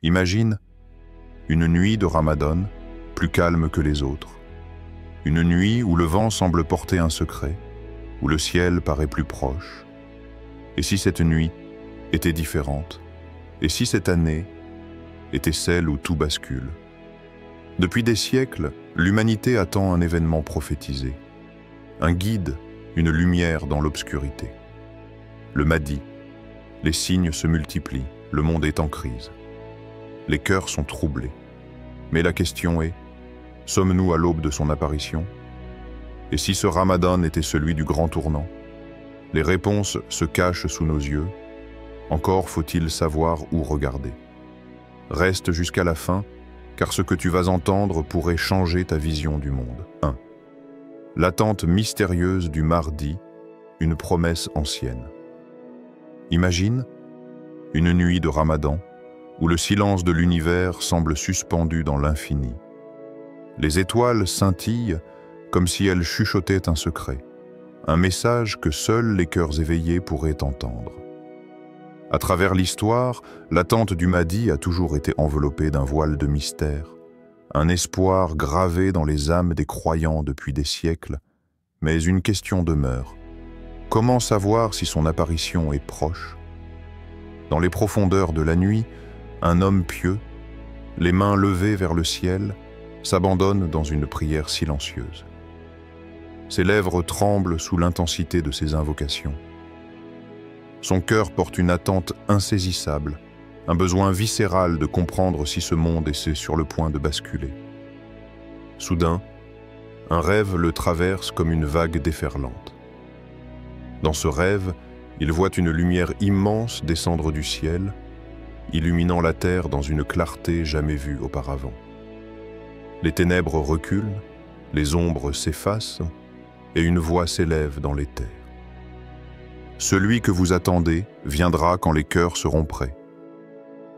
Imagine une nuit de Ramadan, plus calme que les autres. Une nuit où le vent semble porter un secret, où le ciel paraît plus proche. Et si cette nuit était différente? Et si cette année était celle où tout bascule? Depuis des siècles, l'humanité attend un événement prophétisé, un guide, une lumière dans l'obscurité. Le Mahdi, les signes se multiplient, le monde est en crise. Les cœurs sont troublés. Mais la question est, sommes-nous à l'aube de son apparition? Et si ce Ramadan était celui du grand tournant? Les réponses se cachent sous nos yeux. Encore faut-il savoir où regarder. Reste jusqu'à la fin, car ce que tu vas entendre pourrait changer ta vision du monde. 1. L'attente mystérieuse du mardi, une promesse ancienne. Imagine une nuit de Ramadan, où le silence de l'univers semble suspendu dans l'infini. Les étoiles scintillent comme si elles chuchotaient un secret, un message que seuls les cœurs éveillés pourraient entendre. À travers l'histoire, l'attente du Mahdi a toujours été enveloppée d'un voile de mystère, un espoir gravé dans les âmes des croyants depuis des siècles, mais une question demeure. Comment savoir si son apparition est proche? Dans les profondeurs de la nuit, un homme pieux, les mains levées vers le ciel, s'abandonne dans une prière silencieuse. Ses lèvres tremblent sous l'intensité de ses invocations. Son cœur porte une attente insaisissable, un besoin viscéral de comprendre si ce monde est sur le point de basculer. Soudain, un rêve le traverse comme une vague déferlante. Dans ce rêve, il voit une lumière immense descendre du ciel, illuminant la terre dans une clarté jamais vue auparavant. Les ténèbres reculent, les ombres s'effacent, et une voix s'élève dans les terres. Celui que vous attendez viendra quand les cœurs seront prêts.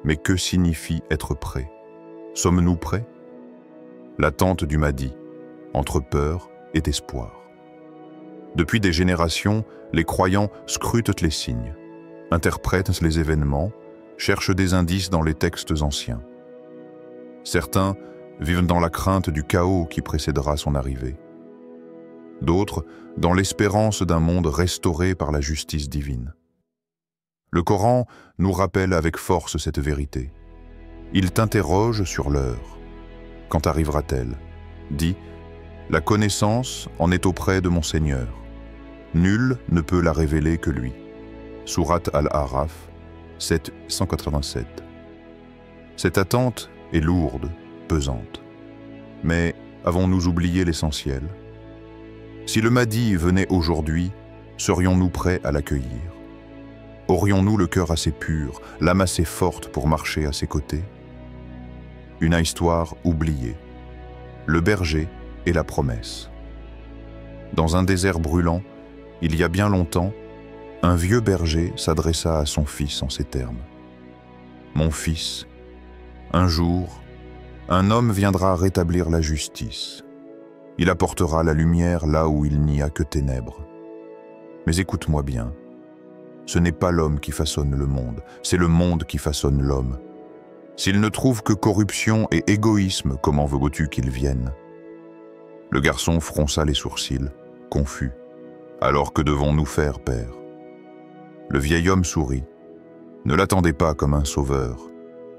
Mais que signifie être prêt? Sommes-nous prêts? L'attente du Mahdi, entre peur et espoir. Depuis des générations, les croyants scrutent les signes, interprètent les événements, cherchent des indices dans les textes anciens. Certains vivent dans la crainte du chaos qui précédera son arrivée. D'autres dans l'espérance d'un monde restauré par la justice divine. Le Coran nous rappelle avec force cette vérité. Il t'interroge sur l'heure. Quand arrivera-t-elle? Dis, la connaissance en est auprès de mon Seigneur. Nul ne peut la révéler que lui. Sourate Al-A'raf, 787. Cette attente est lourde, pesante. Mais avons-nous oublié l'essentiel? Si le Mahdi venait aujourd'hui, serions-nous prêts à l'accueillir? Aurions-nous le cœur assez pur, l'âme assez forte pour marcher à ses côtés? Une histoire oubliée. Le berger et la promesse. Dans un désert brûlant, il y a bien longtemps, un vieux berger s'adressa à son fils en ces termes. « Mon fils, un jour, un homme viendra rétablir la justice. Il apportera la lumière là où il n'y a que ténèbres. Mais écoute-moi bien, ce n'est pas l'homme qui façonne le monde, c'est le monde qui façonne l'homme. S'il ne trouve que corruption et égoïsme, comment veux-tu qu'il vienne ?» Le garçon fronça les sourcils, confus. « Alors que devons-nous faire, père ?» Le vieil homme sourit. « Ne l'attendez pas comme un sauveur.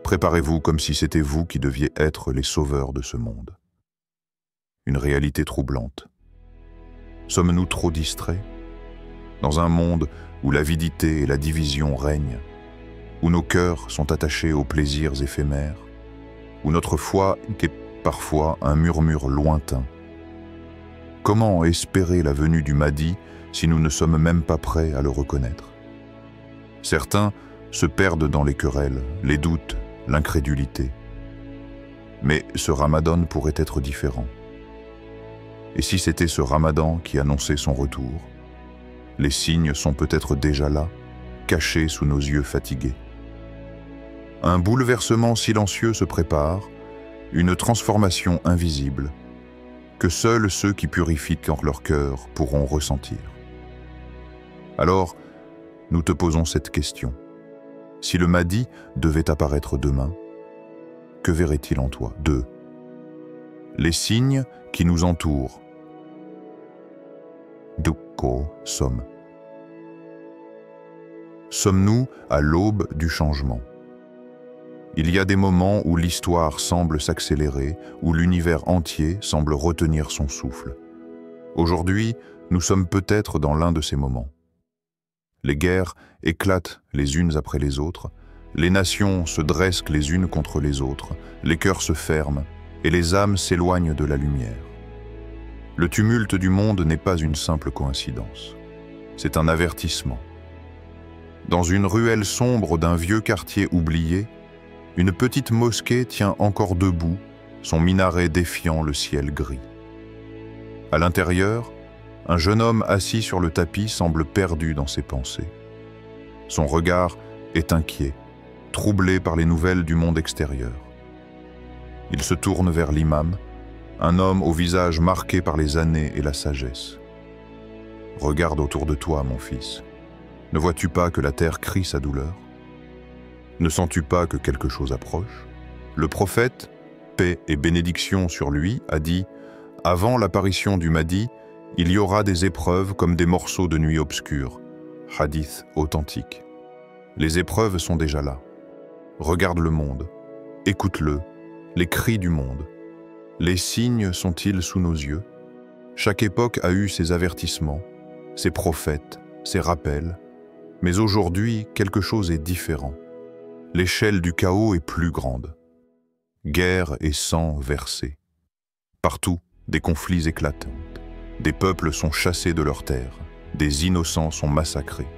Préparez-vous comme si c'était vous qui deviez être les sauveurs de ce monde. » Une réalité troublante. Sommes-nous trop distraits? Dans un monde où l'avidité et la division règnent, où nos cœurs sont attachés aux plaisirs éphémères, où notre foi est parfois un murmure lointain. Comment espérer la venue du Mahdi si nous ne sommes même pas prêts à le reconnaître? Certains se perdent dans les querelles, les doutes, l'incrédulité. Mais ce Ramadan pourrait être différent. Et si c'était ce Ramadan qui annonçait son retour? Les signes sont peut-être déjà là, cachés sous nos yeux fatigués. Un bouleversement silencieux se prépare, une transformation invisible, que seuls ceux qui purifient leur cœur pourront ressentir. Alors, nous te posons cette question. Si le Mahdi devait apparaître demain, que verrait-il en toi? 2. Les signes qui nous entourent. Dukko sommes. Sommes-nous à l'aube du changement? Il y a des moments où l'histoire semble s'accélérer, où l'univers entier semble retenir son souffle. Aujourd'hui, nous sommes peut-être dans l'un de ces moments. Les guerres éclatent les unes après les autres, les nations se dressent les unes contre les autres, les cœurs se ferment et les âmes s'éloignent de la lumière. Le tumulte du monde n'est pas une simple coïncidence. C'est un avertissement. Dans une ruelle sombre d'un vieux quartier oublié, une petite mosquée tient encore debout, son minaret défiant le ciel gris. À l'intérieur, un jeune homme assis sur le tapis semble perdu dans ses pensées. Son regard est inquiet, troublé par les nouvelles du monde extérieur. Il se tourne vers l'imam, un homme au visage marqué par les années et la sagesse. « Regarde autour de toi, mon fils. Ne vois-tu pas que la terre crie sa douleur? Ne sens-tu pas que quelque chose approche? Le prophète, paix et bénédiction sur lui, a dit « Avant l'apparition du Mahdi, il y aura des épreuves comme des morceaux de nuit obscure. » Hadith authentique. Les épreuves sont déjà là. Regarde le monde, écoute-le, les cris du monde. Les signes sont-ils sous nos yeux? Chaque époque a eu ses avertissements, ses prophètes, ses rappels. Mais aujourd'hui, quelque chose est différent. L'échelle du chaos est plus grande. Guerre et sang versés. Partout, des conflits éclatants. Des peuples sont chassés de leurs terres. Des innocents sont massacrés.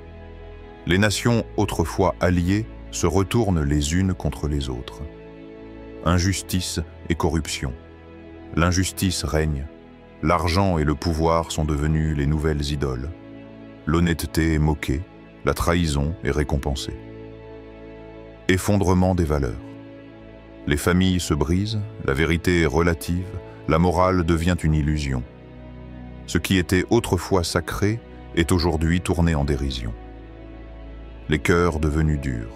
Les nations autrefois alliées se retournent les unes contre les autres. Injustice et corruption. L'injustice règne. L'argent et le pouvoir sont devenus les nouvelles idoles. L'honnêteté est moquée. La trahison est récompensée. Effondrement des valeurs. Les familles se brisent, la vérité est relative, la morale devient une illusion. Ce qui était autrefois sacré est aujourd'hui tourné en dérision. Les cœurs devenus durs.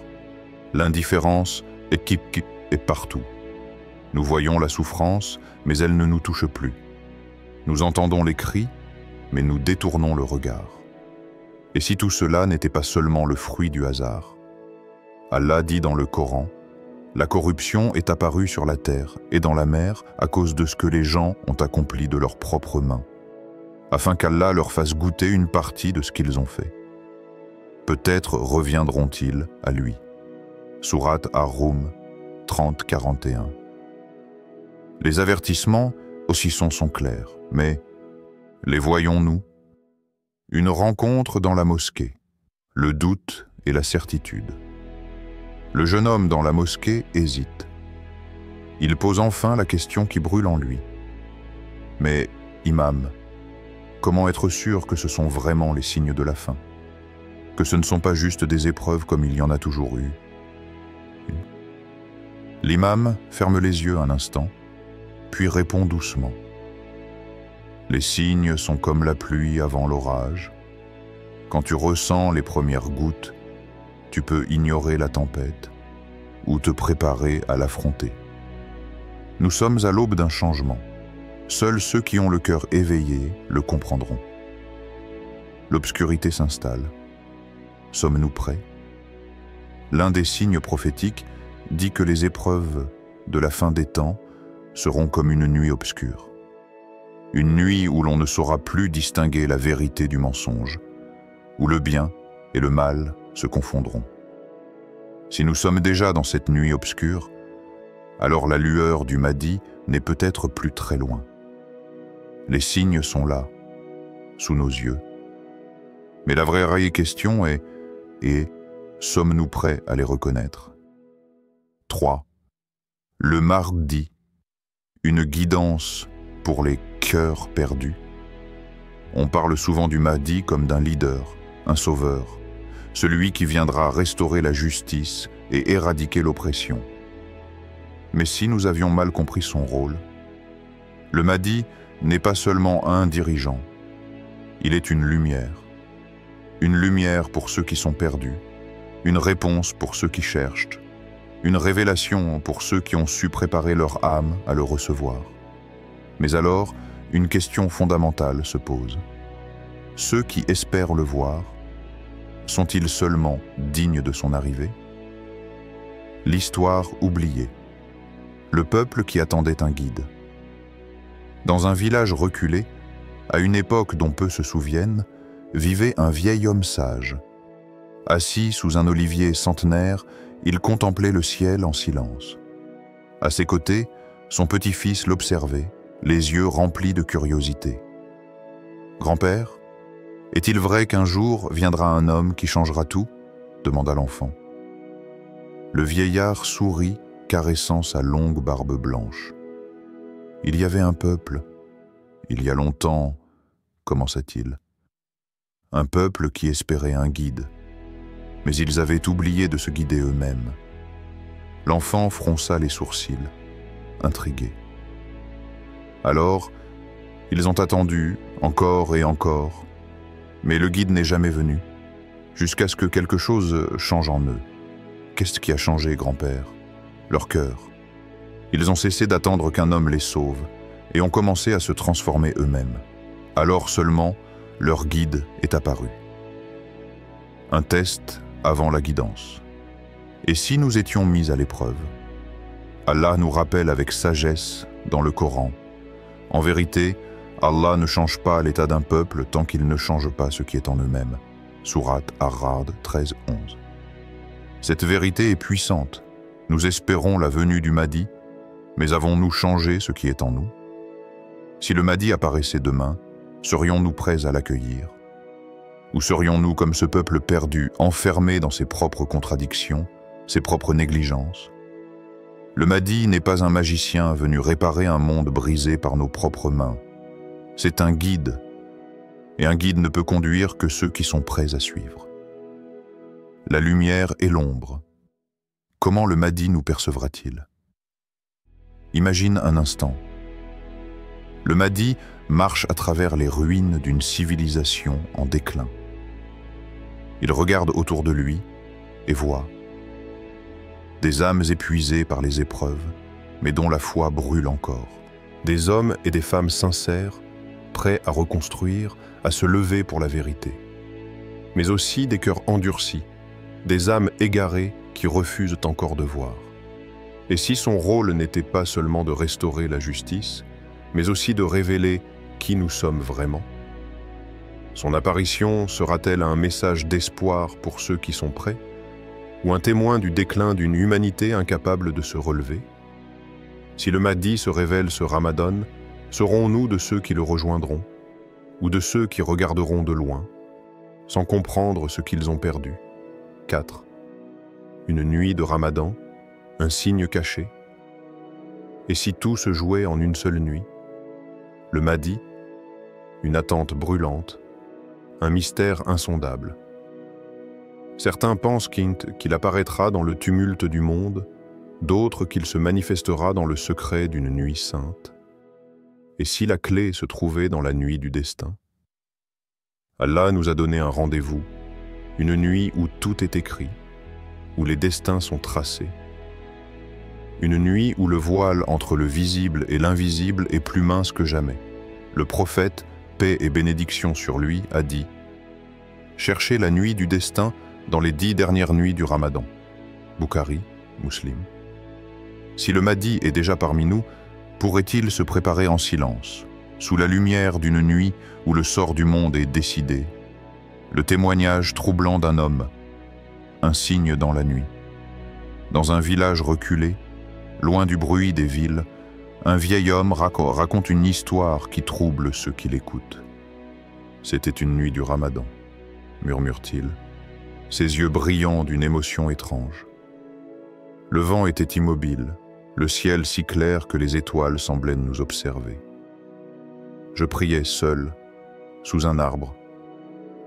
L'indifférence est partout. Nous voyons la souffrance, mais elle ne nous touche plus. Nous entendons les cris, mais nous détournons le regard. Et si tout cela n'était pas seulement le fruit du hasard? Allah dit dans le Coran, « La corruption est apparue sur la terre et dans la mer à cause de ce que les gens ont accompli de leurs propres mains, afin qu'Allah leur fasse goûter une partie de ce qu'ils ont fait. Peut-être reviendront-ils à lui. » Sourate Ar-Rum 30-41. Les avertissements aussi sont clairs, mais les voyons-nous? Une rencontre dans la mosquée, le doute et la certitude. Le jeune homme dans la mosquée hésite. Il pose enfin la question qui brûle en lui. Mais, imam, comment être sûr que ce sont vraiment les signes de la fin? Que ce ne sont pas juste des épreuves comme il y en a toujours eu? L'imam ferme les yeux un instant, puis répond doucement. Les signes sont comme la pluie avant l'orage. Quand tu ressens les premières gouttes, tu peux ignorer la tempête ou te préparer à l'affronter. Nous sommes à l'aube d'un changement. Seuls ceux qui ont le cœur éveillé le comprendront. L'obscurité s'installe. Sommes-nous prêts? L'un des signes prophétiques dit que les épreuves de la fin des temps seront comme une nuit obscure. Une nuit où l'on ne saura plus distinguer la vérité du mensonge, où le bien et le mal se confondront. Si nous sommes déjà dans cette nuit obscure, alors la lueur du Mahdi n'est peut-être plus très loin. Les signes sont là, sous nos yeux. Mais la vraie question est, sommes-nous prêts à les reconnaître? 3. Le Mahdi, une guidance pour les cœurs perdus. On parle souvent du Mahdi comme d'un leader, un sauveur, celui qui viendra restaurer la justice et éradiquer l'oppression. Mais si nous avions mal compris son rôle, le Mahdi n'est pas seulement un dirigeant, il est une lumière pour ceux qui sont perdus, une réponse pour ceux qui cherchent, une révélation pour ceux qui ont su préparer leur âme à le recevoir. Mais alors, une question fondamentale se pose. Ceux qui espèrent le voir, sont-ils seulement dignes de son arrivée? L'histoire oubliée. Le peuple qui attendait un guide. Dans un village reculé, à une époque dont peu se souviennent, vivait un vieil homme sage. Assis sous un olivier centenaire, il contemplait le ciel en silence. À ses côtés, son petit-fils l'observait, les yeux remplis de curiosité. « Grand-père, est-il vrai qu'un jour viendra un homme qui changera tout ?» demanda l'enfant. Le vieillard sourit, caressant sa longue barbe blanche. « Il y avait un peuple, il y a longtemps, » commença-t-il. « Un peuple qui espérait un guide. Mais ils avaient oublié de se guider eux-mêmes. » L'enfant fronça les sourcils, intrigué. Alors, ils ont attendu, encore et encore, mais le guide n'est jamais venu, jusqu'à ce que quelque chose change en eux. Qu'est-ce qui a changé, grand-père? Leur cœur. Ils ont cessé d'attendre qu'un homme les sauve, et ont commencé à se transformer eux-mêmes. Alors seulement, leur guide est apparu. Un test avant la guidance. Et si nous étions mis à l'épreuve? Allah nous rappelle avec sagesse dans le Coran. En vérité, Allah ne change pas l'état d'un peuple tant qu'il ne change pas ce qui est en eux-mêmes. Sourate Ar-Ra'd 13-11. Cette vérité est puissante. Nous espérons la venue du Mahdi, mais avons-nous changé ce qui est en nous? Si le Mahdi apparaissait demain, serions-nous prêts à l'accueillir? Ou serions-nous comme ce peuple perdu, enfermé dans ses propres contradictions, ses propres négligences? Le Mahdi n'est pas un magicien venu réparer un monde brisé par nos propres mains. C'est un guide, et un guide ne peut conduire que ceux qui sont prêts à suivre. La lumière et l'ombre. Comment le Mahdi nous percevra-t-il? Imagine un instant. Le Mahdi marche à travers les ruines d'une civilisation en déclin. Il regarde autour de lui et voit des âmes épuisées par les épreuves, mais dont la foi brûle encore. Des hommes et des femmes sincères, prêts à reconstruire, à se lever pour la vérité. Mais aussi des cœurs endurcis, des âmes égarées qui refusent encore de voir. Et si son rôle n'était pas seulement de restaurer la justice, mais aussi de révéler qui nous sommes vraiment? Son apparition sera-t-elle un message d'espoir pour ceux qui sont prêts, ou un témoin du déclin d'une humanité incapable de se relever? Si le Mahdi se révèle ce Ramadan, serons-nous de ceux qui le rejoindront, ou de ceux qui regarderont de loin, sans comprendre ce qu'ils ont perdu? 4. Une nuit de Ramadan, un signe caché. Et si tout se jouait en une seule nuit? Le Mahdi, une attente brûlante, un mystère insondable. Certains pensent qu'il apparaîtra dans le tumulte du monde, d'autres qu'il se manifestera dans le secret d'une nuit sainte. Et si la clé se trouvait dans la nuit du destin? Allah nous a donné un rendez-vous, une nuit où tout est écrit, où les destins sont tracés. Une nuit où le voile entre le visible et l'invisible est plus mince que jamais. Le prophète, paix et bénédiction sur lui, a dit « Cherchez la nuit du destin dans les 10 dernières nuits du Ramadan. » Bukhari, Muslim. Si le Mahdi est déjà parmi nous, pourrait-il se préparer en silence, sous la lumière d'une nuit où le sort du monde est décidé? Le témoignage troublant d'un homme, un signe dans la nuit. Dans un village reculé, loin du bruit des villes, un vieil homme raconte une histoire qui trouble ceux qui l'écoutent. « C'était une nuit du Ramadan », murmure-t-il, ses yeux brillants d'une émotion étrange. Le vent était immobile, le ciel si clair que les étoiles semblaient nous observer. Je priais seul, sous un arbre,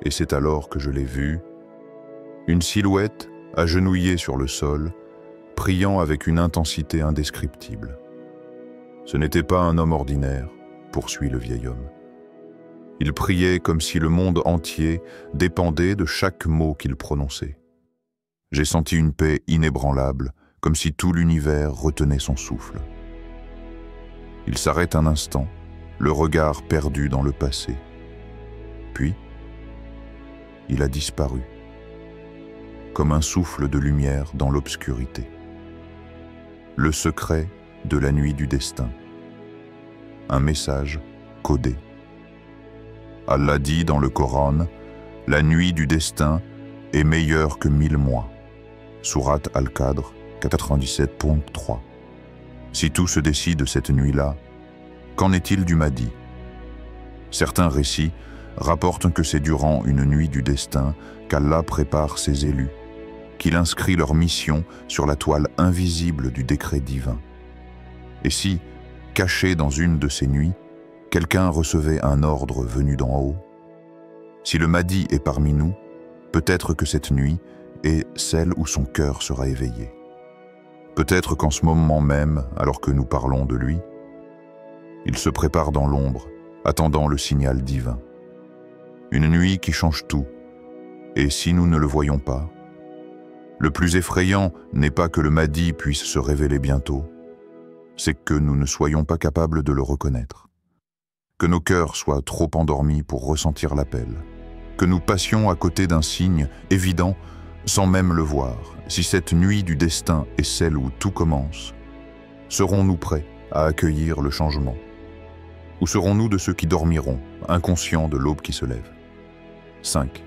et c'est alors que je l'ai vu, une silhouette agenouillée sur le sol, priant avec une intensité indescriptible. Ce n'était pas un homme ordinaire, poursuit le vieil homme. Il priait comme si le monde entier dépendait de chaque mot qu'il prononçait. J'ai senti une paix inébranlable, comme si tout l'univers retenait son souffle. Il s'arrête un instant, le regard perdu dans le passé. Puis, il a disparu, comme un souffle de lumière dans l'obscurité. Le secret de la nuit du destin. Un message codé. Allah dit dans le Coran, « La nuit du destin est meilleure que 1000 mois. » Sourate Al-Qadr 97.3. Si tout se décide cette nuit-là, qu'en est-il du Mahdi? Certains récits rapportent que c'est durant une nuit du destin qu'Allah prépare ses élus, qu'il inscrit leur mission sur la toile invisible du décret divin. Et si, caché dans une de ces nuits, quelqu'un recevait un ordre venu d'en haut? Si le Mahdi est parmi nous, peut-être que cette nuit est celle où son cœur sera éveillé. Peut-être qu'en ce moment même, alors que nous parlons de lui, il se prépare dans l'ombre, attendant le signal divin. Une nuit qui change tout, et si nous ne le voyons pas, le plus effrayant n'est pas que le Mahdi puisse se révéler bientôt, c'est que nous ne soyons pas capables de le reconnaître, que nos cœurs soient trop endormis pour ressentir l'appel, que nous passions à côté d'un signe évident sans même le voir. Si cette nuit du destin est celle où tout commence, serons-nous prêts à accueillir le changement? Ou serons-nous de ceux qui dormiront, inconscients de l'aube qui se lève? 5.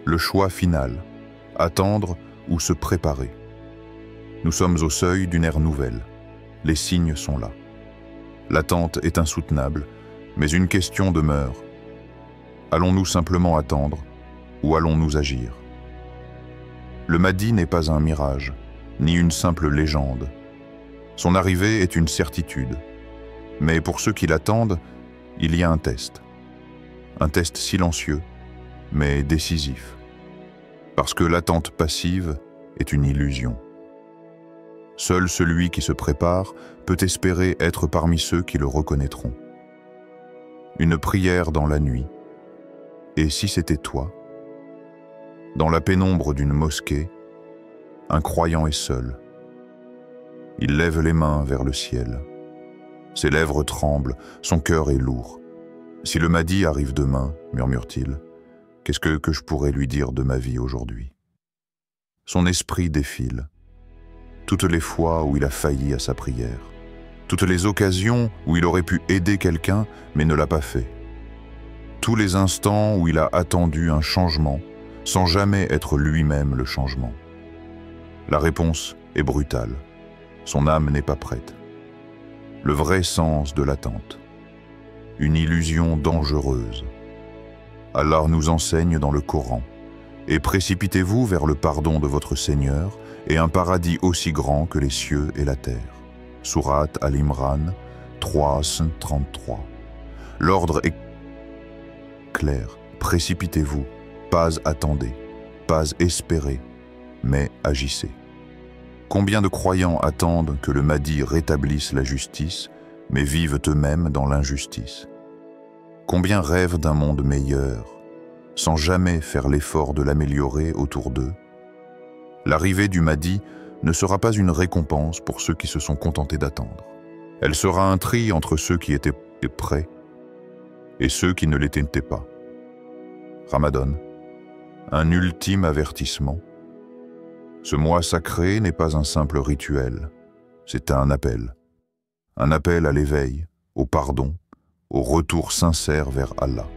Le choix final, attendre ou se préparer. Nous sommes au seuil d'une ère nouvelle. Les signes sont là. L'attente est insoutenable, mais une question demeure. Allons-nous simplement attendre ou allons-nous agir? Le Mahdi n'est pas un mirage, ni une simple légende. Son arrivée est une certitude. Mais pour ceux qui l'attendent, il y a un test. Un test silencieux, mais décisif. Parce que l'attente passive est une illusion. Seul celui qui se prépare peut espérer être parmi ceux qui le reconnaîtront. Une prière dans la nuit. Et si c'était toi? Dans la pénombre d'une mosquée, un croyant est seul. Il lève les mains vers le ciel. Ses lèvres tremblent, son cœur est lourd. Si le Mahdi arrive demain, murmure-t-il, qu'est-ce que je pourrais lui dire de ma vie aujourd'hui? Son esprit défile. Toutes les fois où il a failli à sa prière. Toutes les occasions où il aurait pu aider quelqu'un, mais ne l'a pas fait. Tous les instants où il a attendu un changement, sans jamais être lui-même le changement. La réponse est brutale. Son âme n'est pas prête. Le vrai sens de l'attente. Une illusion dangereuse. Allah nous enseigne dans le Coran. Et précipitez-vous vers le pardon de votre Seigneur et un paradis aussi grand que les cieux et la terre. Sourate Al-Imran 3:33. L'ordre est clair. Précipitez-vous. Pas attendez, pas espérez, mais agissez. Combien de croyants attendent que le Mahdi rétablisse la justice, mais vivent eux-mêmes dans l'injustice? Combien rêvent d'un monde meilleur, sans jamais faire l'effort de l'améliorer autour d'eux? L'arrivée du Mahdi ne sera pas une récompense pour ceux qui se sont contentés d'attendre. Elle sera un tri entre ceux qui étaient prêts et ceux qui ne l'étaient pas. Ramadan. Un ultime avertissement. Ce mois sacré n'est pas un simple rituel, c'est un appel. Un appel à l'éveil, au pardon, au retour sincère vers Allah.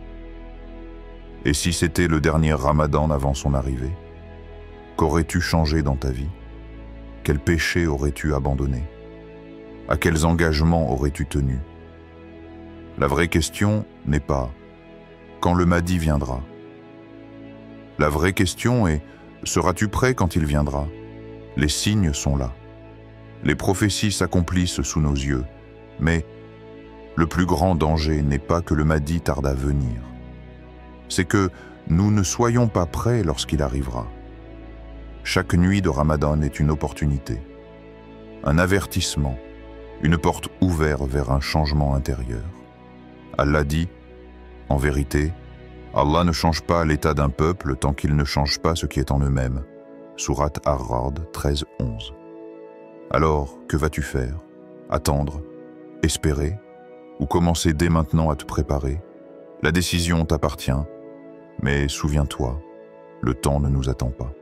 Et si c'était le dernier Ramadan avant son arrivée, qu'aurais-tu changé dans ta vie? Quels péchés aurais-tu abandonné? À quels engagements aurais-tu tenu? La vraie question n'est pas « quand le Mahdi viendra ?» La vraie question est « seras-tu prêt quand il viendra ?» Les signes sont là. Les prophéties s'accomplissent sous nos yeux, mais le plus grand danger n'est pas que le Mahdi tarde à venir. C'est que nous ne soyons pas prêts lorsqu'il arrivera. Chaque nuit de Ramadan est une opportunité, un avertissement, une porte ouverte vers un changement intérieur. Allah dit, en vérité, Allah ne change pas l'état d'un peuple tant qu'il ne change pas ce qui est en eux-mêmes. Sourate Ar-Ra'd 13:11. Alors, que vas-tu faire? Attendre? Espérer? Ou commencer dès maintenant à te préparer? La décision t'appartient, mais souviens-toi, le temps ne nous attend pas.